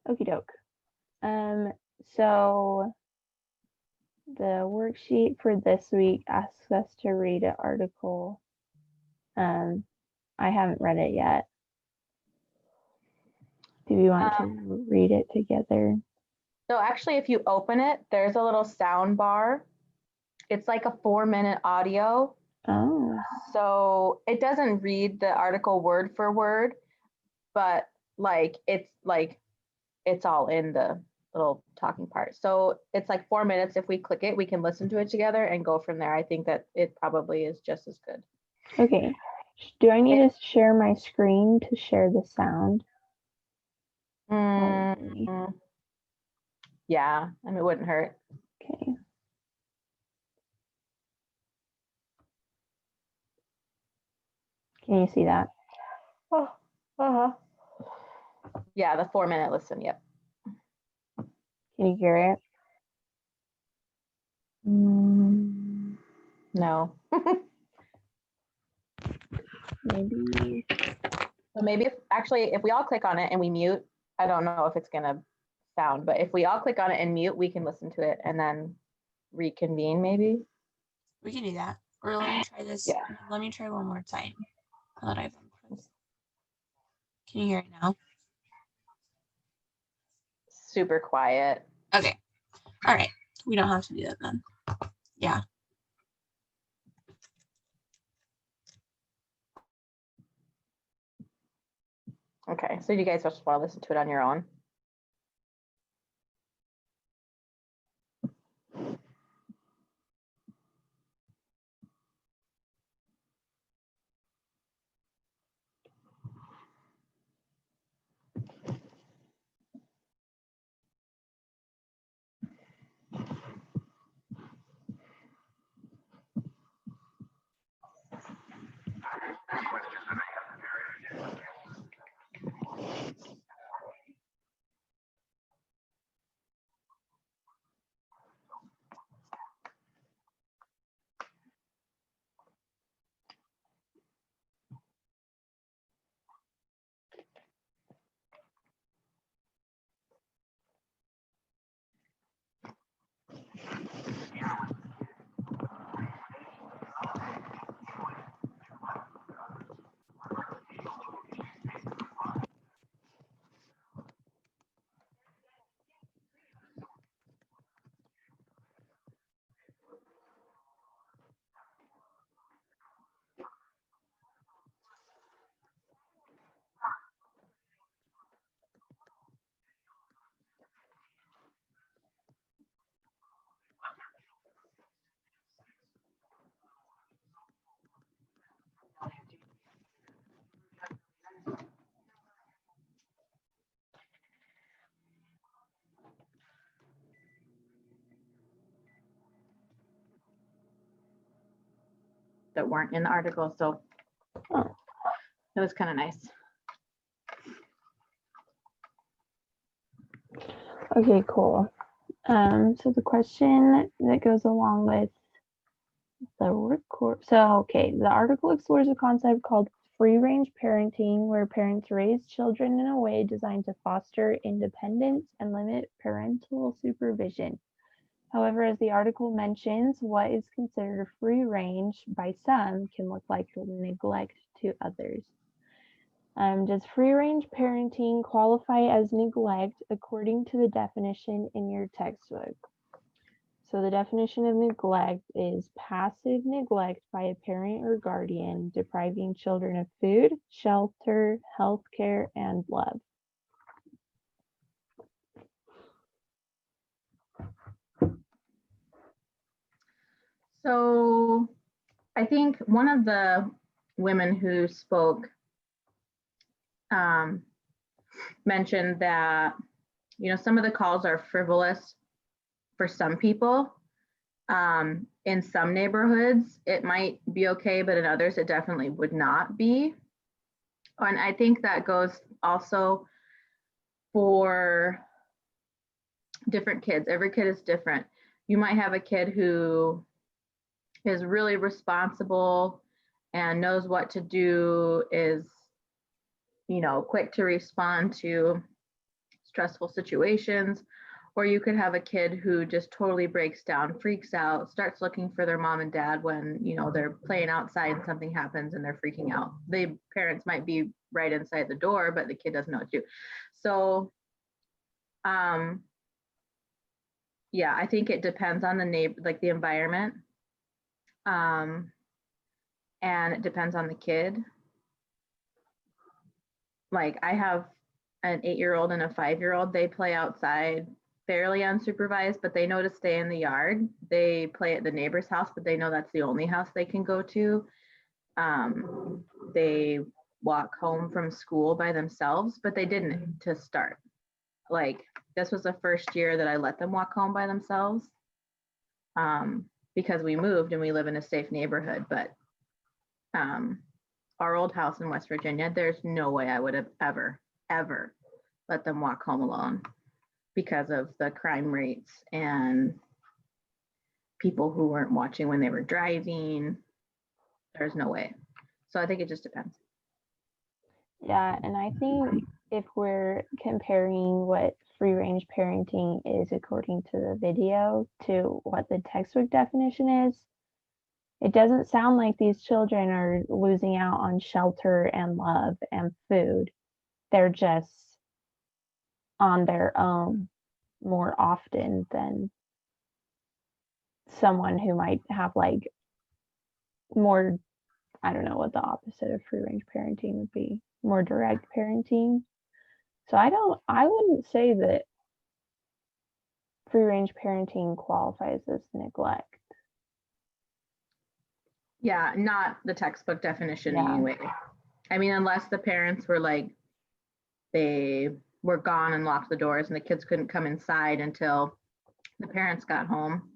Okie doke. So the worksheet for this week asks us to read an article. I haven't read it yet. Do we want to read it together? So actually, if you open it, there's a little sound bar. It's like a 4-minute audio. Oh. So it doesn't read the article word for word, but it's all in the little talking part. So it's like 4 minutes. If we click it, we can listen to it together and go from there. I think that it probably is just as good. Okay. Do I need to share my screen to share the sound? Yeah, I mean, it wouldn't hurt. Okay. Can you see that? Oh, uh-huh. Yeah, the 4-minute listen, yep. Can you hear it? No. Maybe. So maybe if we all click on it and we mute, I don't know if it's gonna sound, but if we all click on it and mute, we can listen to it and then reconvene maybe. We can do that. Or let me try this. Yeah. Let me try one more time. Now that I've unplugged. Can you hear it now? Super quiet. Okay. All right. We don't have to do that then. Yeah. Okay, so you guys just want to listen to it on your own? That weren't in the article, so it was kind of nice. Okay, cool. So the question that goes along with the record. So, okay, the article explores a concept called free-range parenting, where parents raise children in a way designed to foster independence and limit parental supervision. However, as the article mentions, what is considered free range by some can look like neglect to others. Does free range parenting qualify as neglect according to the definition in your textbook? So the definition of neglect is passive neglect by a parent or guardian, depriving children of food, shelter, health care, and love. So I think one of the women who spoke mentioned that, some of the calls are frivolous for some people. In some neighborhoods, it might be okay, but in others, it definitely would not be. And I think that goes also for different kids. Every kid is different. You might have a kid who is really responsible and knows what to do, is, quick to respond to stressful situations, or you could have a kid who just totally breaks down, freaks out, starts looking for their mom and dad when, you know, they're playing outside and something happens and they're freaking out. The parents might be right inside the door, but the kid doesn't know what to do. So, yeah, I think it depends on the neighbor, like the environment. And it depends on the kid. Like I have an 8-year-old and a 5-year-old. They play outside fairly unsupervised, but they know to stay in the yard. They play at the neighbor's house, but they know that's the only house they can go to. They walk home from school by themselves, but they didn't to start. Like this was the first year that I let them walk home by themselves, because we moved and we live in a safe neighborhood. But our old house in West Virginia, there's no way I would have ever let them walk home alone because of the crime rates and people who weren't watching when they were driving. There's no way. So I think it just depends. Yeah, and I think if we're comparing what free range parenting is according to the video to what the textbook definition is, it doesn't sound like these children are losing out on shelter and love and food. They're just on their own more often than someone who might have like more, I don't know what the opposite of free range parenting would be, more direct parenting. So I wouldn't say that free range parenting qualifies as neglect. Yeah, not the textbook definition Yeah. anyway. I mean, unless the parents were like, they were gone and locked the doors and the kids couldn't come inside until the parents got home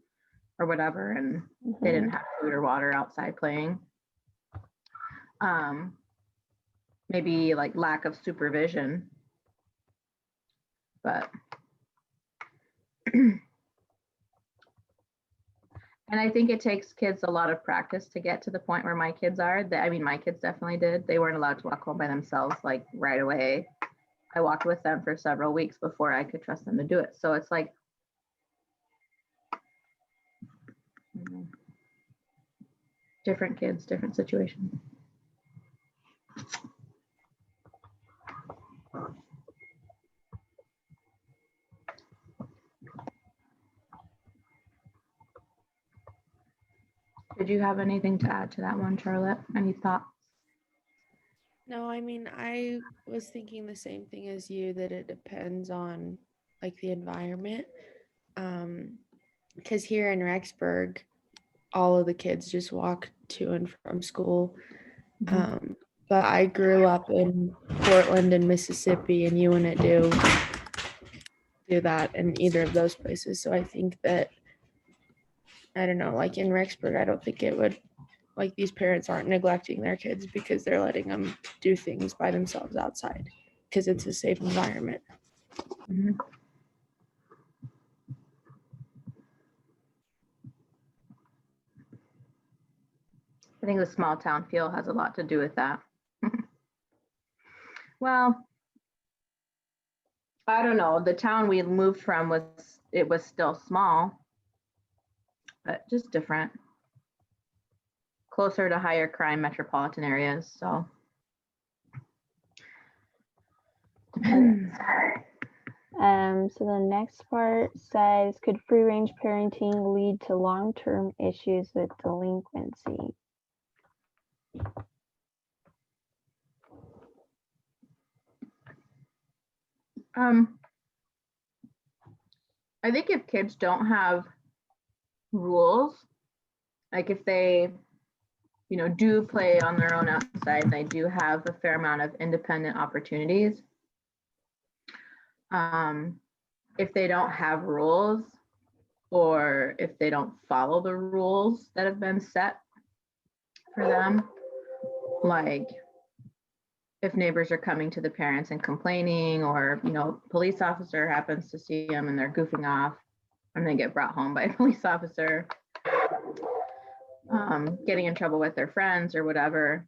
or whatever, and they didn't have food or water outside playing. Maybe like lack of supervision, but and I think it takes kids a lot of practice to get to the point where my kids are. I mean, my kids definitely did. They weren't allowed to walk home by themselves like right away. I walked with them for several weeks before I could trust them to do it. So it's like, different kids, different situations. Did you have anything to add to that one, Charlotte? Any thoughts? No, I mean, I was thinking the same thing as you, that it depends on like the environment. Because here in Rexburg, all of the kids just walk to and from school. But I grew up in Portland and Mississippi, and you wouldn't do that in either of those places. So I think that, I don't know, like in Rexburg, I don't think it would, like these parents aren't neglecting their kids because they're letting them do things by themselves outside because it's a safe environment. Mhm. I think the small town feel has a lot to do with that. Well, I don't know. The town we moved from was still small, but just different. Closer to higher crime metropolitan areas, so depends. So the next part says, could free range parenting lead to long-term issues with delinquency? I think if kids don't have rules, like if they, you know, do play on their own outside, they do have a fair amount of independent opportunities. If they don't have rules, or if they don't follow the rules that have been set for them, like if neighbors are coming to the parents and complaining, or, you know, police officer happens to see them and they're goofing off and they get brought home by a police officer, getting in trouble with their friends or whatever.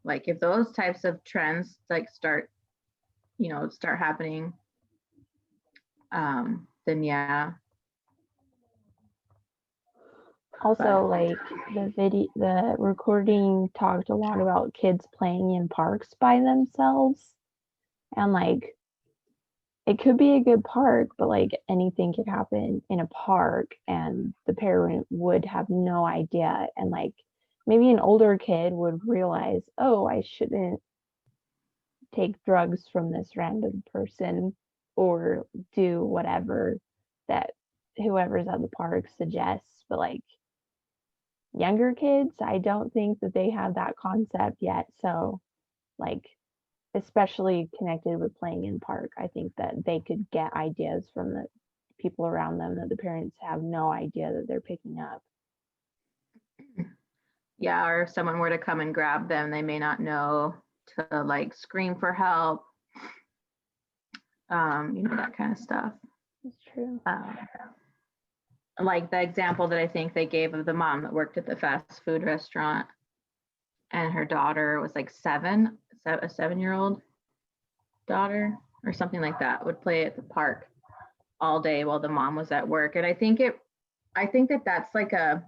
Like if those types of trends like start happening, then yeah. Also, But- like the recording talked a lot about kids playing in parks by themselves. And like, it could be a good park, but like anything could happen in a park and the parent would have no idea. And like, maybe an older kid would realize, oh, I shouldn't take drugs from this random person or do whatever that whoever's at the park suggests. But like, younger kids, I don't think that they have that concept yet. So, like, especially connected with playing in park, I think that they could get ideas from the people around them that the parents have no idea that they're picking up. Yeah, or if someone were to come and grab them, they may not know to like scream for help. That kind of stuff. That's true. Like the example that I think they gave of the mom that worked at the fast food restaurant and her daughter was like a 7-year-old daughter or something like that, would play at the park all day while the mom was at work. And I think that that's like a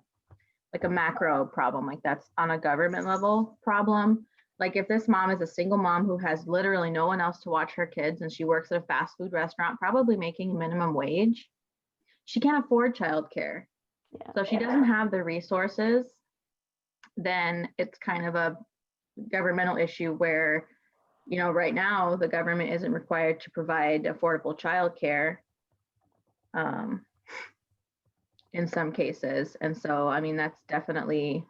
macro problem, like that's on a government level problem. Like if this mom is a single mom who has literally no one else to watch her kids and she works at a fast food restaurant, probably making minimum wage, she can't afford childcare. Yeah. So if she doesn't have the resources, then it's kind of a governmental issue where, right now the government isn't required to provide affordable childcare in some cases. And so, I mean, that's definitely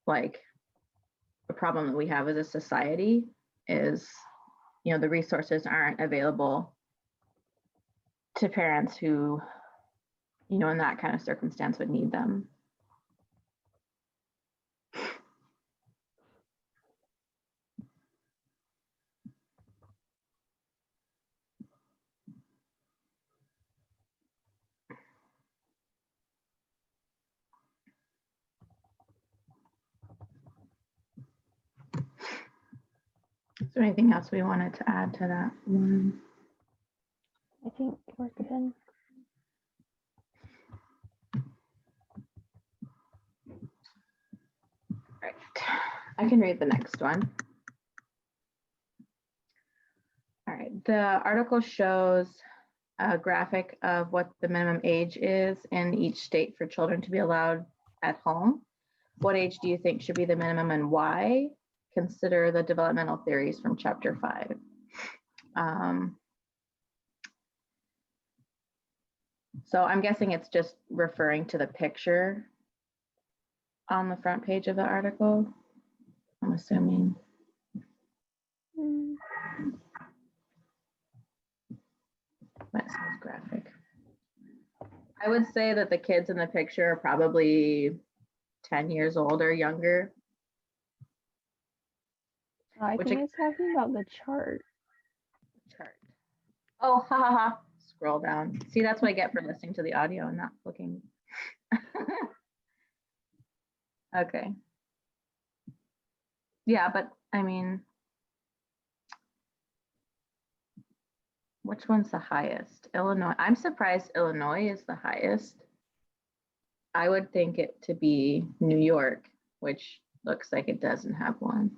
like a problem that we have as a society is, the resources aren't available to parents who, in that kind of circumstance would need them. Is there anything else we wanted to add to that one? I think we're good. Right. I can read the next one. All right. The article shows a graphic of what the minimum age is in each state for children to be allowed at home. What age do you think should be the minimum and why? Consider the developmental theories from chapter 5. So I'm guessing it's just referring to the picture on the front page of the article, I'm assuming. That sounds graphic. I would say that the kids in the picture are probably 10 years old or younger. I Which think it's talking about the chart. Chart. Oh, ha ha ha. Scroll down. See, that's what I get for listening to the audio and not looking. Okay. Yeah, but I mean, which one's the highest? Illinois. I'm surprised Illinois is the highest. I would think it to be New York, which looks like it doesn't have one.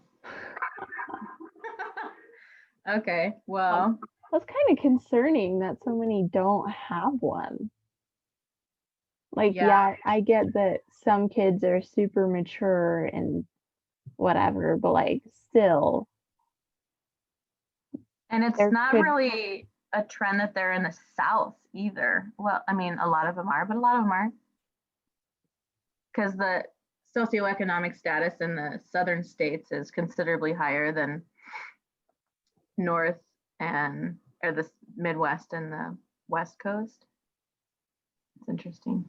Okay, well. That's kind of concerning that so many don't have one. Like, yeah, I get that some kids are super mature and whatever, but like still. And it's not really a trend that they're in the South either. Well, I mean, a lot of them are, but a lot of them aren't. Because the socioeconomic status in the southern states is considerably higher than North or the Midwest and the West Coast. It's interesting.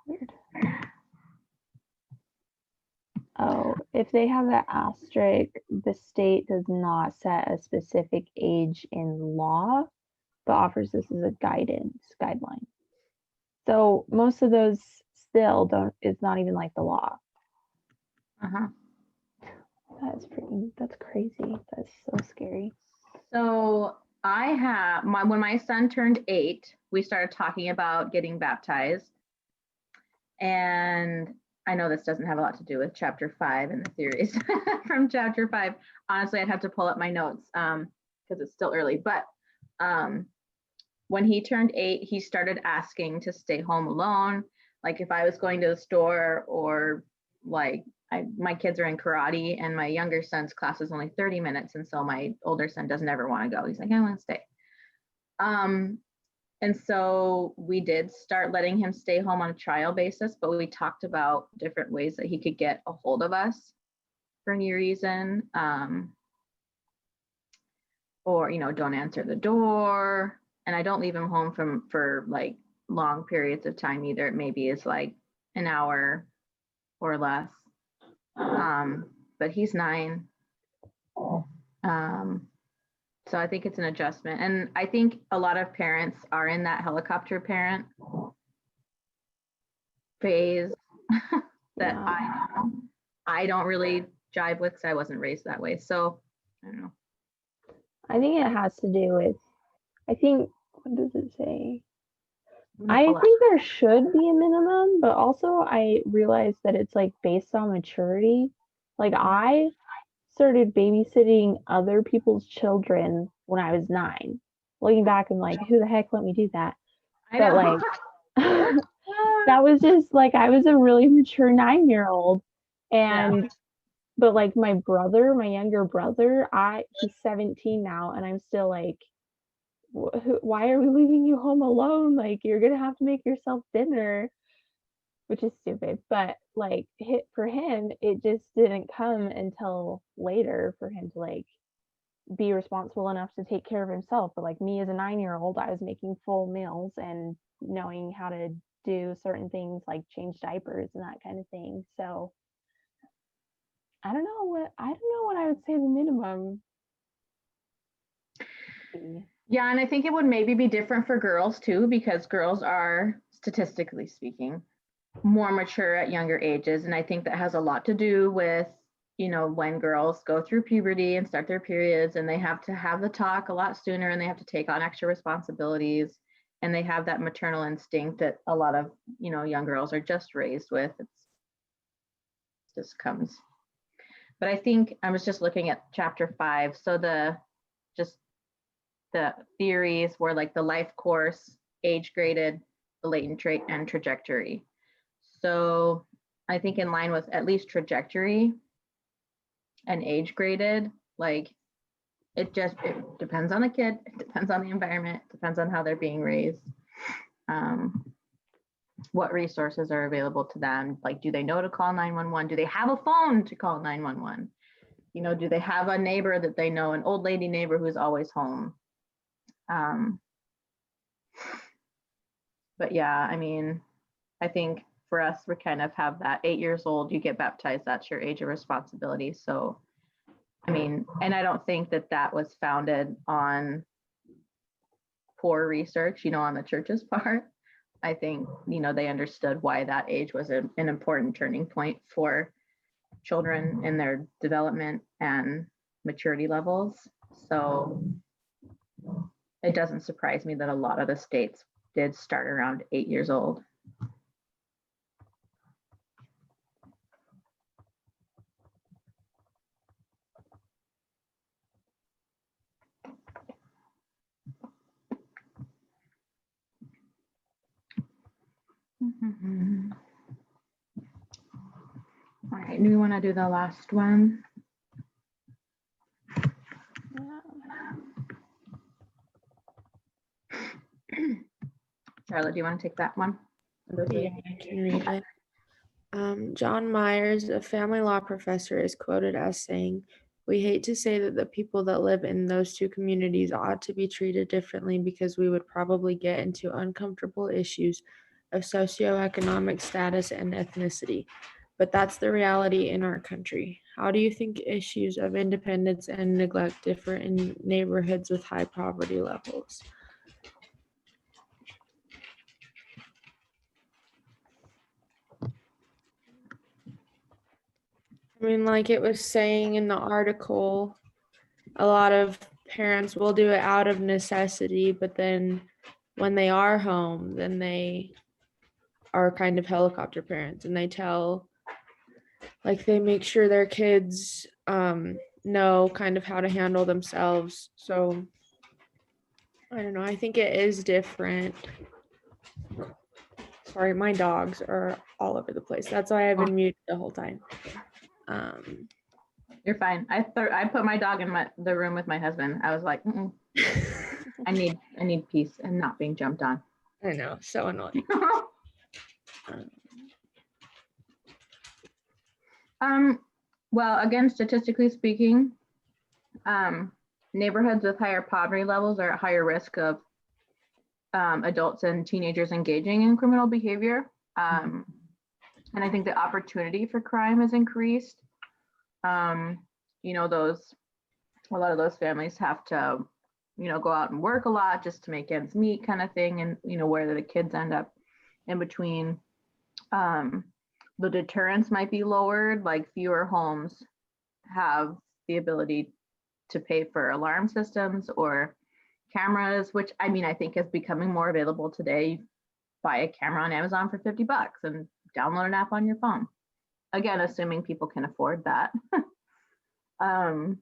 Weird. Oh, if they have an asterisk, the state does not set a specific age in law, but offers this as a guideline. So most of those still don't, it's not even like the law. Uh-huh. That's crazy. That's so scary. So when my son turned 8, we started talking about getting baptized. And I know this doesn't have a lot to do with chapter 5 and the theories from chapter 5. Honestly, I'd have to pull up my notes because it's still early. But when he turned 8, he started asking to stay home alone. Like if I was going to the store, or like my kids are in karate and my younger son's class is only 30 minutes. And so my older son doesn't ever want to go. He's like, I want to stay. And so we did start letting him stay home on a trial basis, but we talked about different ways that he could get a hold of us for any reason. Or, don't answer the door. And I don't leave him home for like long periods of time either. It maybe is like an hour or less. But he's 9. So I think it's an adjustment. And I think a lot of parents are in that helicopter parent phase that Yeah. I don't really jive with because I wasn't raised that way. So I don't know. I think it has to do with, what does it say? I'm gonna I pull up. think there should be a minimum, but also I realized that it's like based on maturity. Like I started babysitting other people's children when I was 9. Looking back, I'm like, who the heck let me do that? I But know. like, that was just like, I was a really mature 9-year-old. And, but like my younger brother, he's 17 now, and I'm still like, why are we leaving you home alone? Like, you're gonna have to make yourself dinner, which is stupid. But like, for him, it just didn't come until later for him to like be responsible enough to take care of himself. But like me as a 9-year-old, I was making full meals and knowing how to do certain things like change diapers and that kind of thing. So I don't know what I would say the minimum. Yeah, and I think it would maybe be different for girls too, because girls are, statistically speaking, more mature at younger ages. And I think that has a lot to do with, when girls go through puberty and start their periods, and they have to have the talk a lot sooner, and they have to take on extra responsibilities, and they have that maternal instinct that a lot of, young girls are just raised with. It just comes. But I think I was just looking at chapter 5. So the theories were like the life course, age graded, the latent trait, and trajectory. So I think in line with at least trajectory and age graded, like it depends on the kid, it depends on the environment, it depends on how they're being raised, what resources are available to them. Like, do they know to call 911? Do they have a phone to call 911? Do they have a neighbor that they know, an old lady neighbor who's always home? But yeah, I mean, I think for us, we kind of have that 8 years old, you get baptized, that's your age of responsibility. So, I mean, and I don't think that was founded on poor research, on the church's part. I think, they understood why that age was an important turning point for children in their development and maturity levels. So it doesn't surprise me that a lot of the states did start around 8 years old. All right, do we want to do the last one? Charlotte, do you want to take that one? Yeah, I can read it. John Myers, a family law professor, is quoted as saying, "We hate to say that the people that live in those two communities ought to be treated differently because we would probably get into uncomfortable issues of socioeconomic status and ethnicity. But that's the reality in our country. How do you think issues of independence and neglect differ in neighborhoods with high poverty levels?" I mean, like it was saying in the article, a lot of parents will do it out of necessity, but then when they are home, then they are kind of helicopter parents, and they tell, like, they make sure their kids know kind of how to handle themselves. So I don't know, I think it is different. Sorry, my dogs are all over the place. That's why I've been muted the whole time. You're fine. I put my dog in the room with my husband. I was like, I need peace and not being jumped on. I know, so annoying. Well, again, statistically speaking, neighborhoods with higher poverty levels are at higher risk of adults and teenagers engaging in criminal behavior. And I think the opportunity for crime has increased. You know, a lot of those families have to, you know, go out and work a lot just to make ends meet kind of thing. And, you know, where the kids end up in between. The deterrence might be lowered, like fewer homes have the ability to pay for alarm systems or cameras, which I mean, I think is becoming more available today. Buy a camera on Amazon for $50 and download an app on your phone. Again, assuming people can afford that. Or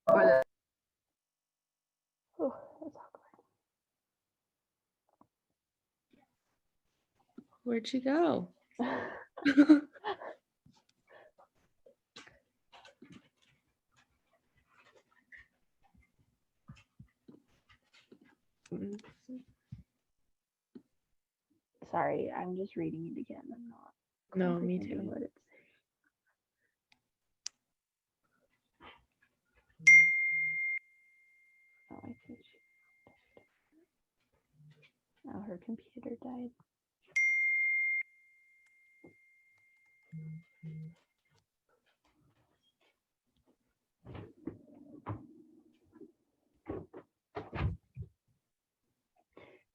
the Oh, that's Where'd she go? awkward. Sorry, I'm just reading it again. I'm not. No, me comprehending too. what it's saying. Oh, I think she. Oh, her computer died.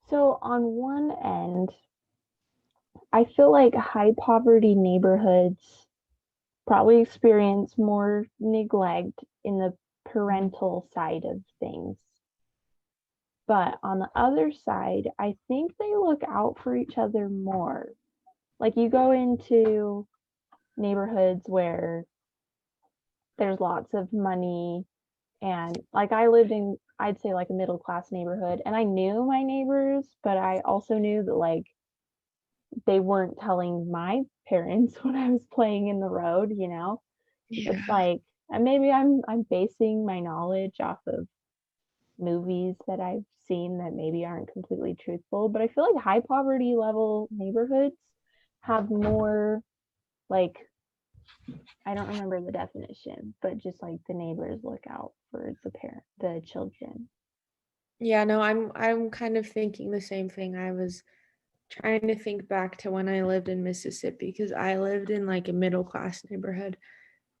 So on one end, I feel like high poverty neighborhoods probably experience more neglect in the parental side of things. But on the other side, I think they look out for each other more. Like you go into neighborhoods where there's lots of money, and like I lived in, I'd say, like a middle class neighborhood, and I knew my neighbors, but I also knew that like they weren't telling my parents when I was playing in the road, you know. Yeah. It's like, and maybe I'm basing my knowledge off of movies that I've seen that maybe aren't completely truthful, but I feel like high poverty level neighborhoods have more, like, I don't remember the definition, but just like the neighbors look out for the children. Yeah, no, I'm kind of thinking the same thing. I was trying to think back to when I lived in Mississippi, because I lived in like a middle class neighborhood.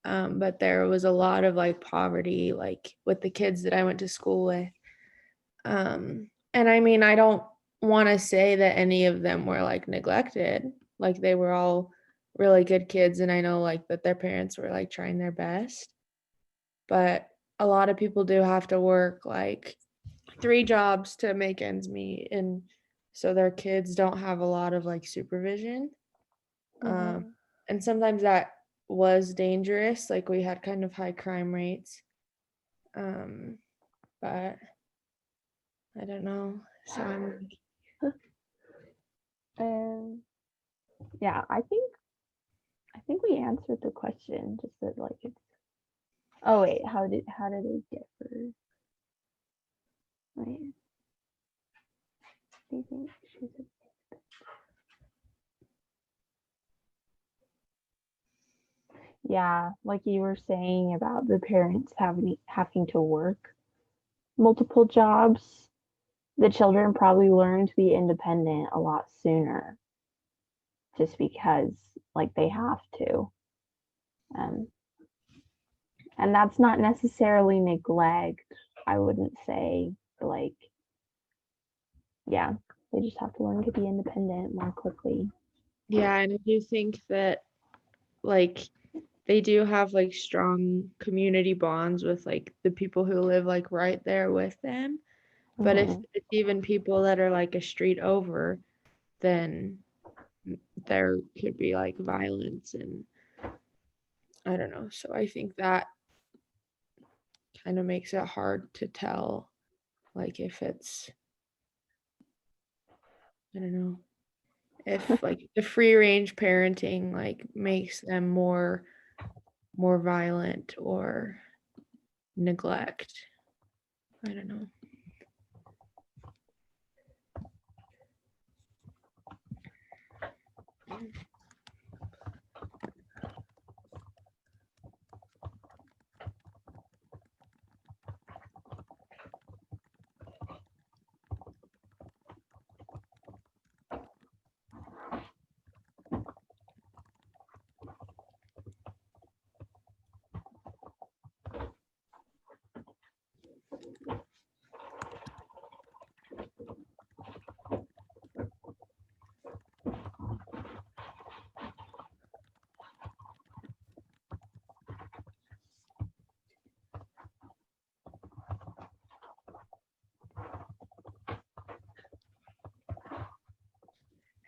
But there was a lot of like poverty, like with the kids that I went to school with. And I mean, I don't want to say that any of them were like neglected. Like they were all really good kids, and I know like that their parents were like trying their best. But a lot of people do have to work like 3 jobs to make ends meet, and so their kids don't have a lot of like supervision. And sometimes that was dangerous. Like we had kind of high crime rates. But I don't know. So I'm Um, yeah, I think we answered the question. Just that like it's. Oh wait, how did it differ? Wait, do you think she's a? Yeah, like you were saying about the parents having to work multiple jobs, the children probably learn to be independent a lot sooner just because like they have to. Um, and that's not necessarily neglect, I wouldn't say, but like, yeah, they just have to learn to be independent more quickly. Yeah, and I do think that like they do have like strong community bonds with like the people who live like right there with them. But if Mhm. it's even people that are like a street over, then there could be like violence and I don't know. So I think that kind of makes it hard to tell like if it's I don't know if like the free range parenting like makes them more violent or neglect. I don't know.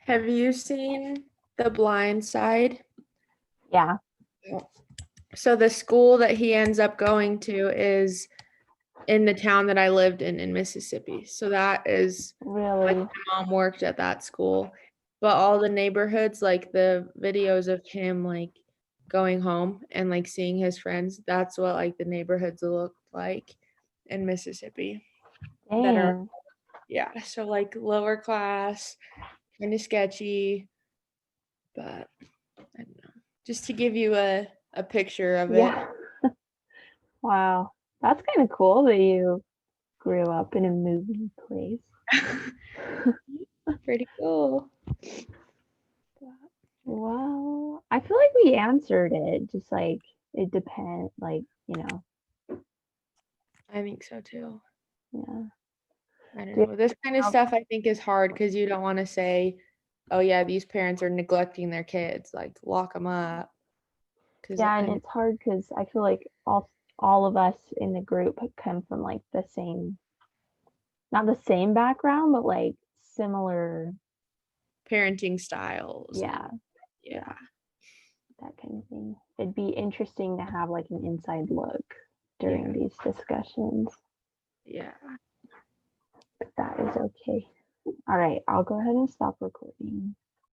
Have you seen The Blind Side? Yeah. So the school that he ends up going to is in the town that I lived in Mississippi. So that is Really. my mom worked at that school. But all the neighborhoods, like the videos of him like going home and like seeing his friends, that's what like the neighborhoods look like in Mississippi. That are Dang. yeah, so like lower class, kind of sketchy, but I don't know. Just to give you a picture of it. Yeah. Wow. That's kind of cool that you grew up in a movie place. Pretty cool. Well, I feel like we answered it. Just like it depends, like, I think so too. yeah. I don't Do- know. This kind of Oh. stuff I think is hard because you don't want to say, oh yeah, these parents are neglecting their kids, like lock them up. Because Yeah, and it's hard because I feel like all of us in the group come from like the same, not the same background, but like similar, parenting styles. yeah, And, yeah. that kind of thing. It'd be interesting to have like an inside look during Yeah. these discussions. Yeah. But that is okay. All right, I'll go ahead and stop recording.